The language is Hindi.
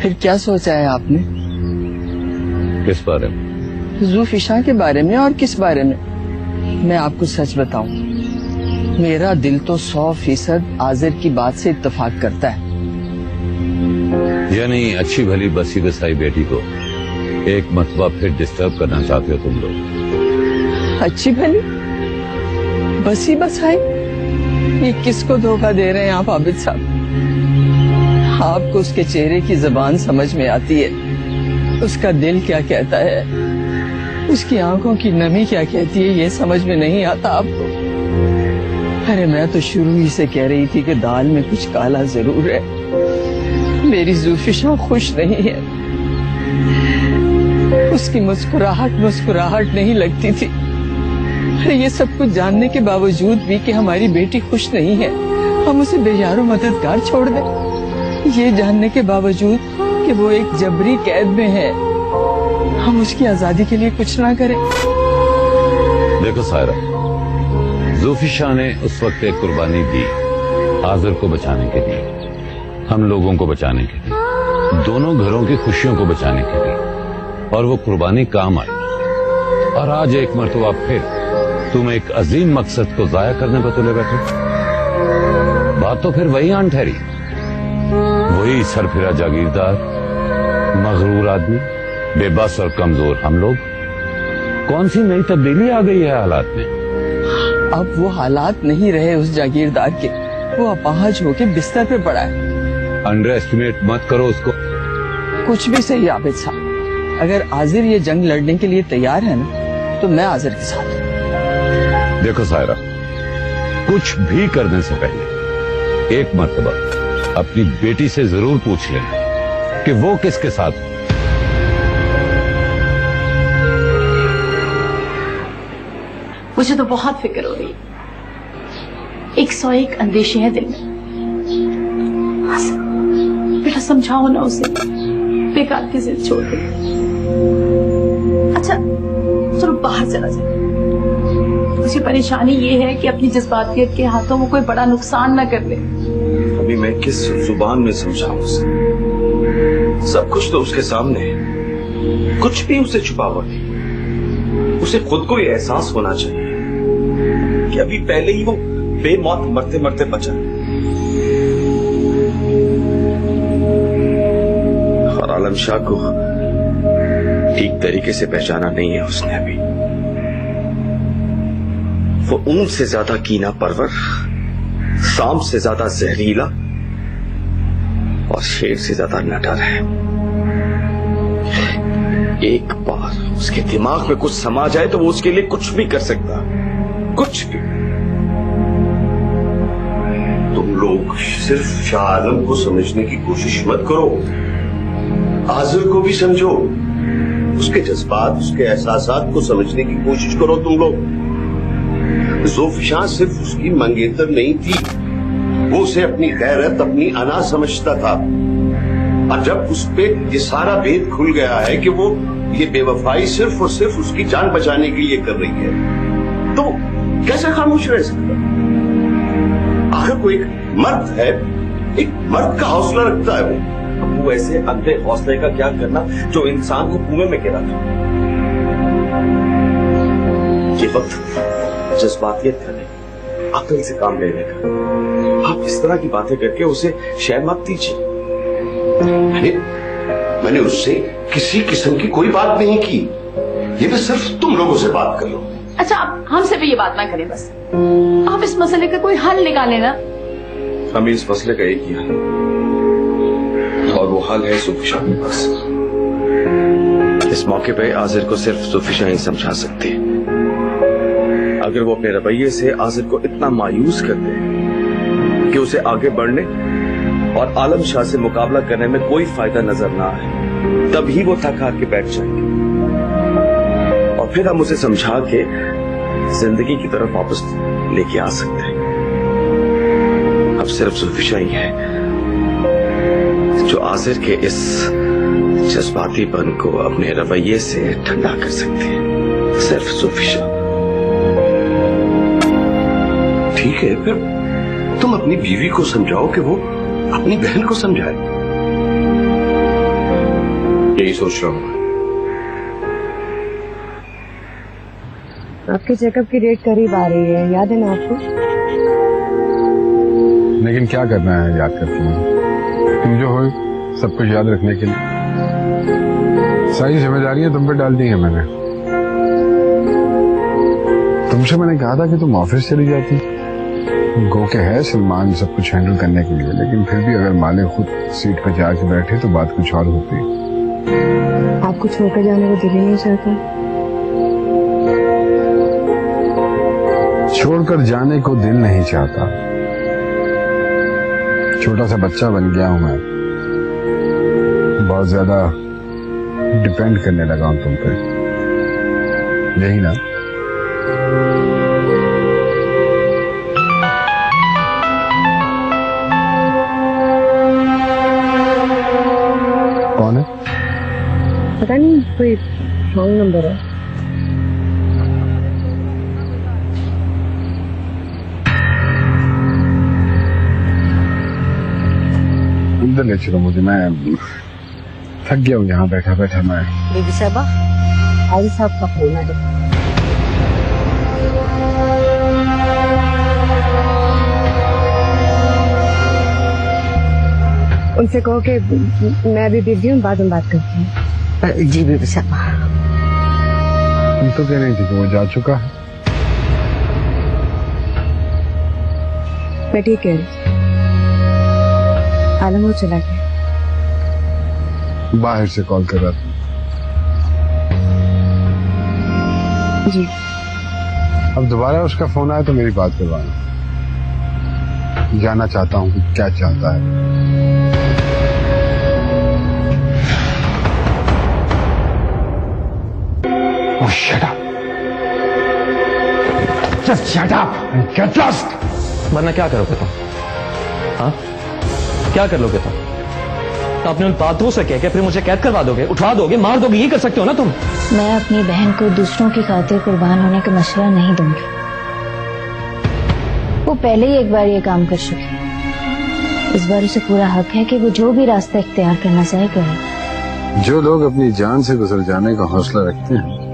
फिर क्या सोचा है आपने? किस बारे में? ज़ुल्फ़िशा के बारे में। और किस बारे में? मैं आपको सच बताऊं, मेरा दिल तो 100% आजिर की बात से इत्तेफाक करता है। यानी अच्छी भली बसी बसाई बेटी को एक मरतबा फिर डिस्टर्ब करना चाहते हो तुम लोग? अच्छी भली बसी बसाई? ये किसको धोखा दे रहे हैं आप आबिद साहब? आपको उसके चेहरे की जुबान समझ में आती है, उसका दिल क्या कहता है, उसकी आंखों की नमी क्या कहती है, ये समझ में नहीं आता आपको? अरे मैं तो शुरू ही से कह रही थी कि दाल में कुछ काला जरूर है। मेरी ज़ुल्फ़िशा खुश नहीं है, उसकी मुस्कुराहट नहीं लगती थी। अरे ये सब कुछ जानने के बावजूद भी कि हमारी बेटी खुश नहीं है, हम उसे बेयारो मददगार छोड़ दें? ये जानने के बावजूद कि वो एक जबरी कैद में है, हम उसकी आजादी के लिए कुछ ना करें? देखो सायरा, ज़ुल्फ़िशा ने उस वक्त एक कुर्बानी दी आज़िर को बचाने के लिए, हम लोगों को बचाने के लिए, दोनों घरों की खुशियों को बचाने के लिए, और वो कुर्बानी काम आई। और आज एक मर्तबा फिर तुम एक अजीम मकसद को जाया करने पर तुले बैठे। बात तो फिर वही आन ठहरी, वही सरफिरा जागीरदार, मगरूर आदमी, बेबस और कमजोर हम लोग। कौन सी नई तब्दीली आ गई है हालात में? अब वो हालात नहीं रहे उस जागीरदार के, वो अपाहज होके बिस्तर पे पड़ा है। अंडर एस्टिमेट मत करो उसको। कुछ भी सही आबिद साहब, अगर आजिर ये जंग लड़ने के लिए तैयार है ना, तो मैं आजिर के साथ हूं। देखो सायरा, कुछ भी करने से पहले एक मर्तबा अपनी बेटी से जरूर पूछ लेना कि वो किसके साथ है। मुझे तो बहुत फिक्र हो रही है, 101 अंदेशे हैं दिल में। बेटा समझाओ ना उसे, बेकार की जिद छोड़ दे। अच्छा चलो बाहर चला जाए। मुझे परेशानी ये है कि अपनी जज्बातियत के हाथों वो कोई बड़ा नुकसान न कर ले। अभी मैं किस जुबान में समझाऊं उसे? सब कुछ तो उसके सामने है, कुछ भी उसे छुपा हुआ नहीं। उसे खुद को ये एहसास होना चाहिए कि अभी पहले ही वो बेमौत मरते मरते बचा, और आलम शाह को ठीक तरीके से पहचाना नहीं है उसने अभी। वो ऊंट से ज्यादा कीना परवर, सांप से ज्यादा जहरीला और शेर से ज्यादा निडर है। एक बार उसके दिमाग में कुछ समा जाए तो वो उसके लिए कुछ भी कर सकता, कुछ भी। तुम लोग सिर्फ शाह आलम को समझने की कोशिश मत करो, आजिर को भी समझो, उसके जज्बात, उसके एहसासात को समझने की कोशिश करो तुम लोग। ज़ुल्फ़िशा सिर्फ उसकी मंगेतर नहीं थी, वो उसे अपनी गैरत, अपनी अना समझता था। और जब उस पे ये सारा भेद खुल गया है कि वो ये बेवफाई सिर्फ और सिर्फ उसकी जान बचाने के लिए कर रही है, तो कैसे खामोश रह सकता? आखिर कोई एक मर्द है, एक मर्द का हौसला रखता है वो ऐसे अंधे हौसले का क्या करना जो इंसान को कुएं में गिरा था। ये वक्त जज्बातियत का नहीं, अक्ल से काम लेने का। आप इस तरह की बातें करके उसे शर्म मत दीजिए। मैंने उससे किसी किस्म की कोई बात नहीं की, ये मैं सिर्फ तुम लोगों से बात कर रहा हूं। अच्छा आप हमसे भी ये बात ना करें, बस आप इस मसले का कोई हल निकालें ना। हमें इस मसले का एक ही हल, और वो हल है ज़ुल्फ़िशा के पास। इस मौके पे आजिर को सिर्फ ज़ुल्फ़िशा ही समझा सकती है। अगर वो अपने रवैये से आजिर को इतना मायूस कर दे कि उसे आगे बढ़ने और आलम शाह से मुकाबला करने में कोई फायदा नजर ना आए, तभी वो थक हार के बैठ जाएंगे, और फिर हम उसे समझा के जिंदगी की तरफ वापस लेके आ सकते हैं। अब सिर्फ ज़ुल्फ़िशा ही है जो आजिर के इस जज्बातीपन को अपने रवैये से ठंडा कर सकती है, सिर्फ ज़ुल्फ़िशा। ठीक है, फिर तुम अपनी बीवी को समझाओ कि वो अपनी बहन को समझाए। यही सोच रहा हूँ। आपके चेकअप की डेट करीब आ रही है, याद है ना आपको? लेकिन क्या करना है याद करती हूँ, तुम जो हो सब कुछ याद रखने के लिए सारी जिम्मेदारियां तुम पे डाल दी हैं मैंने। तुमसे मैंने कहा था कि तुम ऑफिस चली जाती, गो के है सलमान सब कुछ हैंडल करने के लिए, लेकिन फिर भी अगर मालिक खुद सीट पर जाके बैठे तो बात कुछ और होती। आपको छोड़कर जाने को दिल ही नहीं चाहता? छोड़कर जाने को दिल नहीं चाहता, छोटा सा बच्चा बन गया हूं मैं, बहुत ज्यादा डिपेंड करने लगा हूं तुम पे, यही ना? कौन है? पता नहीं, कोई रॉन्ग नंबर है। अंदर ले चलो मुझे, मैं थक गया हूँ यहाँ बैठा बैठा मैं। बीबी साहबा, हाजी साहब का फोन है। उनसे कहो कि मैं अभी बिजी हूँ, बाद में बात करती हूँ। जी बीबी साहबा। तुम तो कह रही थी कि वो जा चुका है। मैं ठीक है, आलम वो चला गया। बाहर से कॉल कर रहा था। जी। अब दोबारा उसका फोन आया तो मेरी बात करवाना, जानना चाहता हूँ कि क्या चाहता है। Oh, shut up. Just shut up and get lost. वरना क्या करोगे तुम? हाँ, क्या कर लोगे तुम? तो अपने उन बातों से कह के फिर मुझे कैद करवा दोगे, उठवा दोगे, मार दोगे, ये कर सकते हो ना तुम? मैं अपनी बहन को दूसरों की खातिर कुर्बान होने का मशवरा नहीं दूंगी। वो पहले ही एक बार ये काम कर चुकी है। इस बार उसे पूरा हक है कि वो जो भी रास्ता इख्तियार करना चाहे करे। जो लोग अपनी जान से गुजर जाने का हौसला रखते हैं